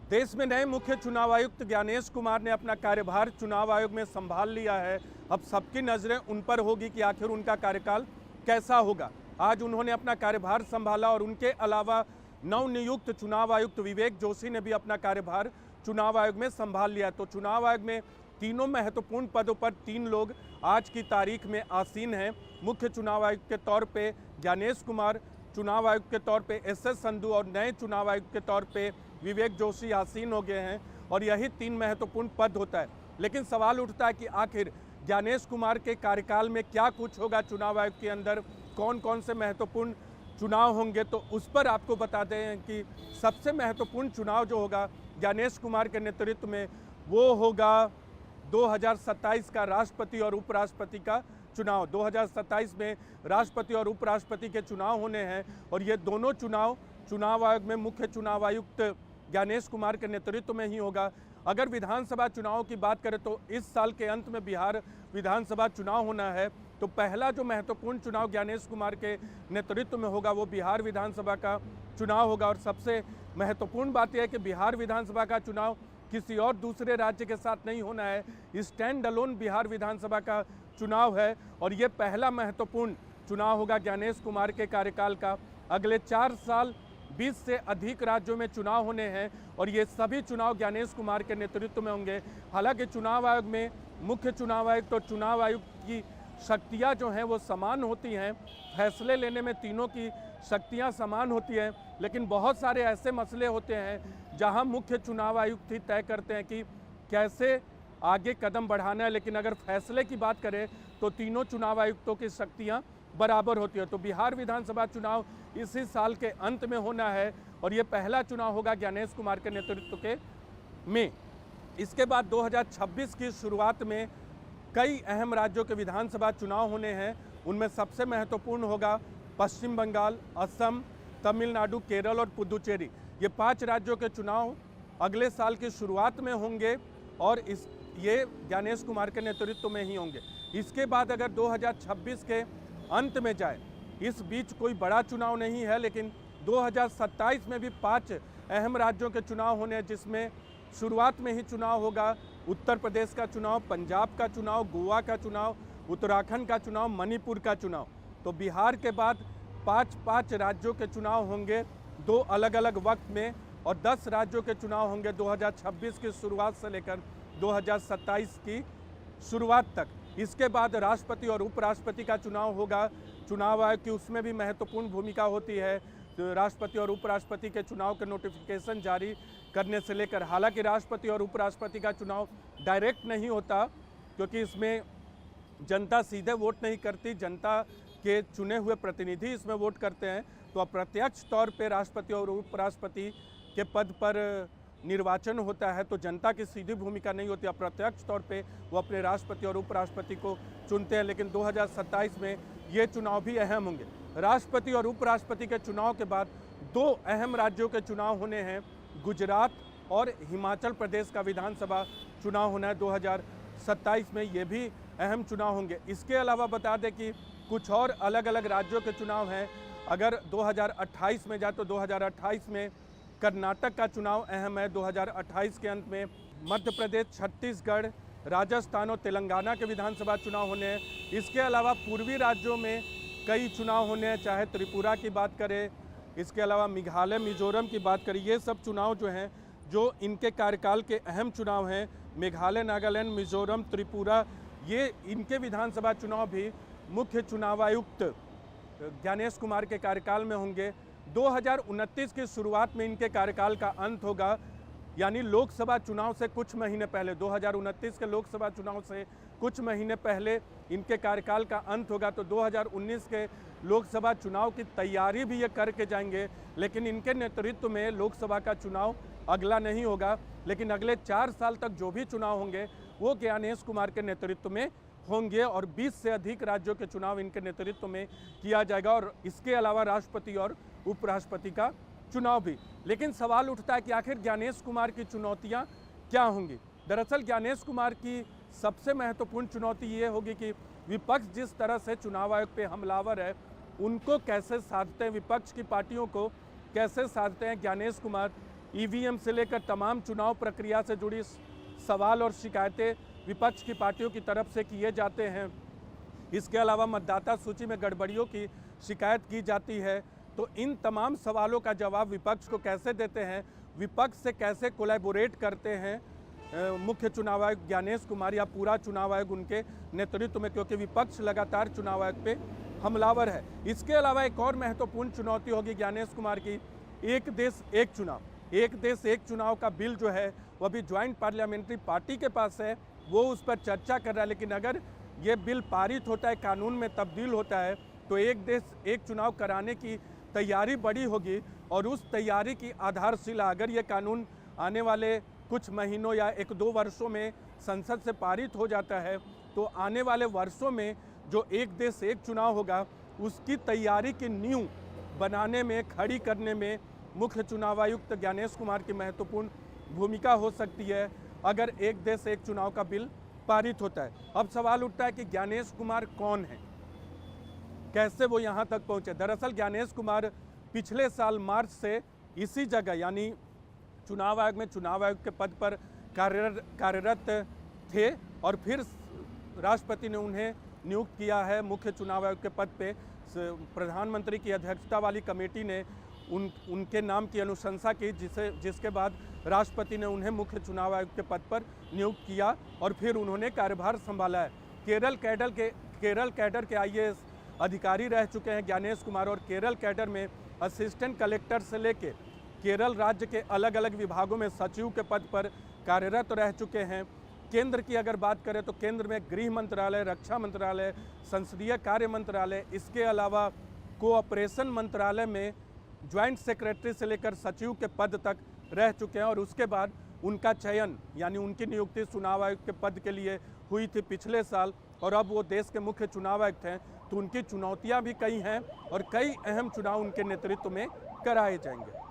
देश में नए मुख्य चुनाव आयुक्त ज्ञानेश कुमार ने अपना कार्यभार चुनाव आयोग में संभाल लिया है। अब सबकी नजरें उन पर होगी कि आखिर उनका कार्यकाल कैसा होगा। आज उन्होंने अपना कार्यभार संभाला और उनके अलावा नवनियुक्त चुनाव आयुक्त विवेक जोशी ने भी अपना कार्यभार चुनाव आयोग में संभाल लिया। तो चुनाव आयोग में तीनों महत्वपूर्ण पदों पर 3 लोग आज की तारीख में आसीन हैं। मुख्य चुनाव आयुक्त के तौर पे ज्ञानेश कुमार, चुनाव आयुक्त के तौर पे एस संधू और नए चुनाव आयुक्त के तौर पे विवेक जोशी आसीन हो गए हैं और यही 3 महत्वपूर्ण पद होता है। लेकिन सवाल उठता है कि आखिर ज्ञानेश कुमार के कार्यकाल में क्या कुछ होगा, चुनाव आयोग के अंदर कौन कौन से महत्वपूर्ण चुनाव होंगे। तो उस पर आपको बता दें कि सबसे महत्वपूर्ण चुनाव जो होगा ज्ञानेश कुमार के नेतृत्व में वो होगा 2027 का राष्ट्रपति और उपराष्ट्रपति का चुनाव। 2027 में राष्ट्रपति और उपराष्ट्रपति के चुनाव होने हैं और ये दोनों चुनाव आयोग में मुख्य चुनाव आयुक्त ज्ञानेश कुमार के नेतृत्व में ही होगा। अगर विधानसभा चुनाव की बात करें तो इस साल के अंत में बिहार विधानसभा चुनाव होना है। तो पहला जो महत्वपूर्ण चुनाव ज्ञानेश कुमार के नेतृत्व में होगा वो बिहार विधानसभा का चुनाव होगा। और सबसे महत्वपूर्ण बात यह है कि बिहार विधानसभा का चुनाव किसी और दूसरे राज्य के साथ नहीं होना है, स्टैंड अलोन बिहार विधानसभा का चुनाव है और ये पहला महत्वपूर्ण चुनाव होगा ज्ञानेश कुमार के कार्यकाल का। अगले 4 साल 20 से अधिक राज्यों में चुनाव होने हैं और ये सभी चुनाव ज्ञानेश कुमार के नेतृत्व में होंगे। हालांकि चुनाव आयोग में मुख्य चुनाव आयुक्त और चुनाव आयुक्त की शक्तियां जो हैं वो समान होती हैं, फैसले लेने में तीनों की शक्तियां समान होती हैं। लेकिन बहुत सारे ऐसे मसले होते हैं जहां मुख्य चुनाव आयुक्त ही तय करते हैं कि कैसे आगे कदम बढ़ाना है। लेकिन अगर फैसले की बात करें तो तीनों चुनाव आयुक्तों की शक्तियां बराबर होती है। तो बिहार विधानसभा चुनाव इसी साल के अंत में होना है और ये पहला चुनाव होगा ज्ञानेश कुमार के नेतृत्व के में। इसके बाद 2026 की शुरुआत में कई अहम राज्यों के विधानसभा चुनाव होने हैं। उनमें सबसे महत्वपूर्ण होगा पश्चिम बंगाल, असम, तमिलनाडु, केरल और पुदुचेरी। ये 5 राज्यों के चुनाव अगले साल की शुरुआत में होंगे और ये ज्ञानेश कुमार के नेतृत्व में ही होंगे। इसके बाद अगर 2026 के अंत में जाए, इस बीच कोई बड़ा चुनाव नहीं है, लेकिन 2027 में भी 5 अहम राज्यों के चुनाव होने हैं, जिसमें शुरुआत में ही चुनाव होगा उत्तर प्रदेश का चुनाव, पंजाब का चुनाव, गोवा का चुनाव, उत्तराखंड का चुनाव, मणिपुर का चुनाव। तो बिहार के बाद 5 राज्यों के चुनाव होंगे 2 अलग अलग वक्त में और 10 राज्यों के चुनाव होंगे 2026 की शुरुआत से लेकर 2027 की शुरुआत तक। इसके बाद राष्ट्रपति और उपराष्ट्रपति का चुनाव होगा। चुनाव आयोग की उसमें भी महत्वपूर्ण भूमिका होती है, तो राष्ट्रपति और उपराष्ट्रपति के चुनाव के नोटिफिकेशन जारी करने से लेकर। हालांकि राष्ट्रपति और उपराष्ट्रपति का चुनाव डायरेक्ट नहीं होता क्योंकि इसमें जनता सीधे वोट नहीं करती, जनता के चुने हुए प्रतिनिधि इसमें वोट करते हैं। तो अप्रत्यक्ष तौर पे राष्ट्रपति और उपराष्ट्रपति के पद पर निर्वाचन होता है, तो जनता की सीधी भूमिका नहीं होती। अप्रत्यक्ष तौर पे वो अपने राष्ट्रपति और उपराष्ट्रपति को चुनते हैं। लेकिन 2027 में ये चुनाव भी अहम होंगे। राष्ट्रपति और उपराष्ट्रपति के चुनाव के बाद 2 अहम राज्यों के चुनाव होने हैं, गुजरात और हिमाचल प्रदेश का विधानसभा चुनाव होना है 2027 में, ये भी अहम चुनाव होंगे। इसके अलावा बता दें कि कुछ और अलग अलग राज्यों के चुनाव हैं। अगर 2028 में जाए तो 2028 में कर्नाटक का चुनाव अहम है। 2028 के अंत में मध्य प्रदेश, छत्तीसगढ़, राजस्थान और तेलंगाना के विधानसभा चुनाव होने हैं। इसके अलावा पूर्वी राज्यों में कई चुनाव होने हैं, चाहे त्रिपुरा की बात करें, इसके अलावा मेघालय, मिजोरम की बात करें। ये सब चुनाव जो हैं जो इनके कार्यकाल के अहम चुनाव हैं, मेघालय, नागालैंड, मिजोरम, त्रिपुरा, ये इनके विधानसभा चुनाव भी मुख्य चुनाव आयुक्त ज्ञानेश कुमार के कार्यकाल में होंगे। 2029 की शुरुआत में इनके कार्यकाल का अंत होगा, यानी लोकसभा चुनाव से कुछ महीने पहले, 2029 के लोकसभा चुनाव से कुछ महीने पहले इनके कार्यकाल का अंत होगा। तो 2019 के लोकसभा चुनाव की तैयारी भी ये करके जाएंगे, लेकिन इनके नेतृत्व में लोकसभा का चुनाव अगला नहीं होगा। लेकिन अगले 4 साल तक जो भी चुनाव होंगे वो ज्ञानेश कुमार के नेतृत्व में होंगे और 20 से अधिक राज्यों के चुनाव इनके नेतृत्व में किया जाएगा और इसके अलावा राष्ट्रपति और उपराष्ट्रपति का चुनाव भी। लेकिन सवाल उठता है कि आखिर ज्ञानेश कुमार की चुनौतियां क्या होंगी। दरअसल ज्ञानेश कुमार की सबसे महत्वपूर्ण चुनौती ये होगी कि विपक्ष जिस तरह से चुनाव आयोग पे हमलावर है, उनको कैसे साधते हैं, विपक्ष की पार्टियों को कैसे साधते हैं ज्ञानेश कुमार। ईवीएम से लेकर तमाम चुनाव प्रक्रिया से जुड़ी सवाल और शिकायतें विपक्ष की पार्टियों की तरफ से किए जाते हैं। इसके अलावा मतदाता सूची में गड़बड़ियों की शिकायत की जाती है। तो इन तमाम सवालों का जवाब विपक्ष को कैसे देते हैं, विपक्ष से कैसे कोलैबोरेट करते हैं मुख्य चुनाव आयुक्त ज्ञानेश कुमार या पूरा चुनाव आयोग उनके नेतृत्व में, क्योंकि विपक्ष लगातार चुनाव आयोग पे हमलावर है। इसके अलावा एक और महत्वपूर्ण चुनौती होगी ज्ञानेश कुमार की, एक देश एक चुनाव। एक देश एक चुनाव का बिल जो है वह अभी ज्वाइंट पार्लियामेंट्री पार्टी के पास है, वो उस पर चर्चा कर रहा है। लेकिन अगर ये बिल पारित होता है, कानून में तब्दील होता है, तो एक देश एक चुनाव कराने की तैयारी बड़ी होगी। और उस तैयारी की आधारशिला अगर ये कानून आने वाले कुछ महीनों या 1-2 वर्षों में संसद से पारित हो जाता है, तो आने वाले वर्षों में जो एक देश एक चुनाव होगा उसकी तैयारी की नींव बनाने में, खड़ी करने में मुख्य चुनाव आयुक्त ज्ञानेश कुमार की महत्वपूर्ण भूमिका हो सकती है अगर एक देश एक चुनाव का बिल पारित होता है। अब सवाल उठता है कि ज्ञानेश कुमार कौन है, कैसे वो यहाँ तक पहुँचे। दरअसल ज्ञानेश कुमार पिछले साल मार्च से इसी जगह यानी चुनाव आयोग में चुनाव आयुक्त के पद पर कार्यरत थे और फिर राष्ट्रपति ने उन्हें नियुक्त किया है मुख्य चुनाव आयुक्त के पद पे। प्रधानमंत्री की अध्यक्षता वाली कमेटी ने उनके नाम की अनुशंसा की, जिसके बाद राष्ट्रपति ने उन्हें मुख्य चुनाव आयुक्त के पद पर नियुक्त किया और फिर उन्होंने कार्यभार संभाला है। केरल कैडर के IAS अधिकारी रह चुके हैं ज्ञानेश कुमार, और केरल कैडर में असिस्टेंट कलेक्टर से लेके केरल राज्य के अलग अलग विभागों में सचिव के पद पर कार्यरत रह चुके हैं। केंद्र की अगर बात करें तो केंद्र में गृह मंत्रालय, रक्षा मंत्रालय, संसदीय कार्य मंत्रालय, इसके अलावा कोऑपरेशन मंत्रालय में ज्वाइंट सेक्रेटरी से लेकर सचिव के पद तक रह चुके हैं। और उसके बाद उनका चयन यानी उनकी नियुक्ति चुनाव आयुक्त के पद के लिए हुई थी पिछले साल, और अब वो देश के मुख्य चुनाव आयुक्त हैं। तो उनकी चुनौतियां भी कई हैं और कई अहम चुनाव उनके नेतृत्व में कराए जाएंगे।